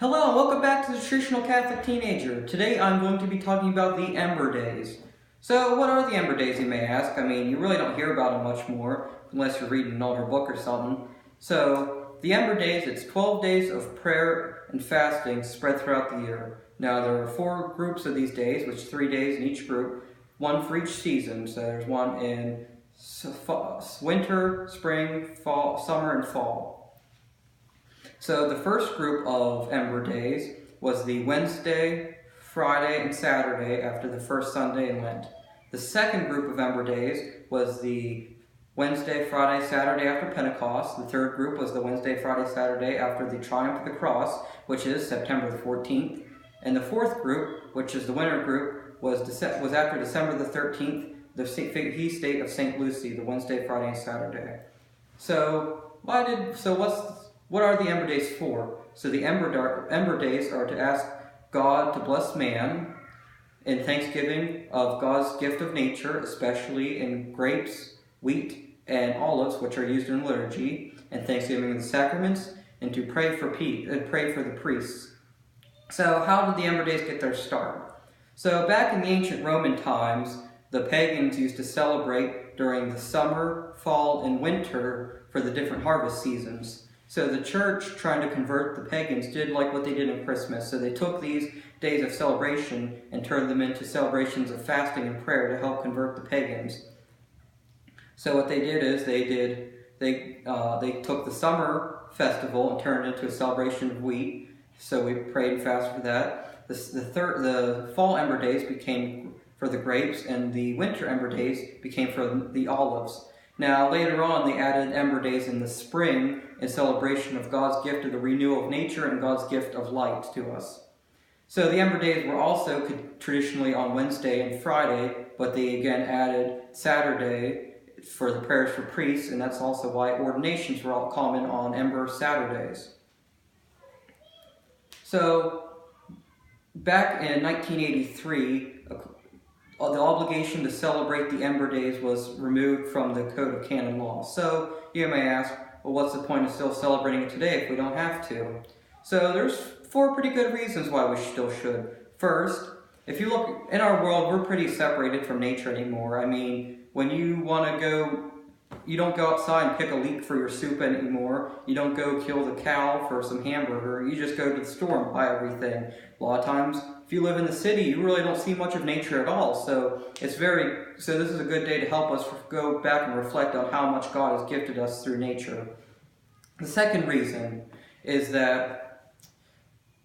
Hello, and welcome back to the Traditional Catholic Teenager. Today I'm going to be talking about the Ember Days. So what are the Ember Days, you may ask? I mean, you really don't hear about them much more, unless you're reading an older book or something. So, the Ember Days, it's 12 days of prayer and fasting spread throughout the year. Now, there are 4 groups of these days, which is 3 days in each group, one for each season. So there's one in winter, spring, fall, summer, and fall. So the first group of Ember Days was the Wednesday, Friday, and Saturday after the first Sunday in Lent. The second group of Ember Days was the Wednesday, Friday, Saturday after Pentecost. The third group was the Wednesday, Friday, Saturday after the Triumph of the Cross, which is September the 14th. And the fourth group, which is the winter group, was after December the 13th, the feast day of St. Lucy, the Wednesday, Friday, and Saturday. What are the Ember Days for? So the Ember Days are to ask God to bless man in thanksgiving of God's gift of nature, especially in grapes, wheat, and olives, which are used in liturgy, and thanksgiving of the sacraments, and to pray for the priests. So how did the Ember Days get their start? So back in the ancient Roman times, the pagans used to celebrate during the summer, fall, and winter for the different harvest seasons. So the church, trying to convert the pagans, did like what they did in Christmas. So they took these days of celebration and turned them into celebrations of fasting and prayer to help convert the pagans. So what they did is they took the summer festival and turned it into a celebration of wheat. So we prayed and fasted for that. The fall Ember Days became for the grapes, and the winter Ember Days became for the olives. Now, later on, they added Ember Days in the spring in celebration of God's gift of the renewal of nature and God's gift of light to us. So the Ember Days were also traditionally on Wednesday and Friday, but they again added Saturday for the prayers for priests, and that's also why ordinations were all common on Ember Saturdays. So, back in 1983, the obligation to celebrate the Ember Days was removed from the Code of Canon Law. So, you may ask, well, what's the point of still celebrating it today if we don't have to? So, there's 4 pretty good reasons why we still should. First, if you look in our world, we're pretty separated from nature anymore. I mean, when you want to go, you don't go outside and pick a leek for your soup anymore. You don't go kill the cow for some hamburger. You just go to the store and buy everything. A lot of times, if you live in the city, you really don't see much of nature at all. So this is a good day to help us go back and reflect on how much God has gifted us through nature. The second reason is that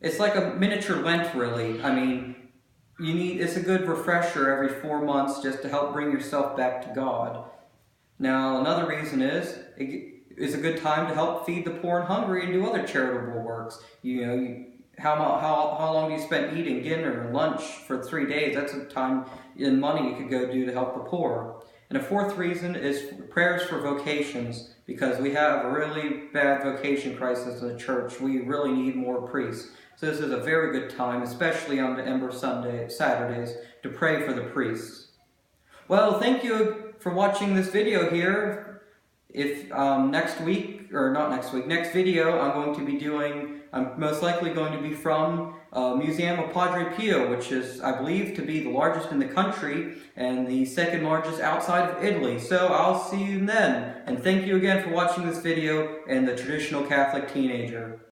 it's like a miniature Lent, really. I mean, it's a good refresher every 4 months just to help bring yourself back to God. Now, another reason is it's a good time to help feed the poor and hungry and do other charitable works. How long do you spend eating dinner and lunch for 3 days? That's a time and money you could go do to help the poor. And a fourth reason is prayers for vocations, because we have a really bad vocation crisis in the church. We really need more priests. So this is a very good time, especially on the Ember Saturdays, to pray for the priests. Well, thank you for watching this video here. If next video I'm most likely going to be from Museum of Padre Pio, which is, I believe, to be the largest in the country and the second largest outside of Italy. So I'll see you then. And thank you again for watching this video and the Traditional Catholic Teenager.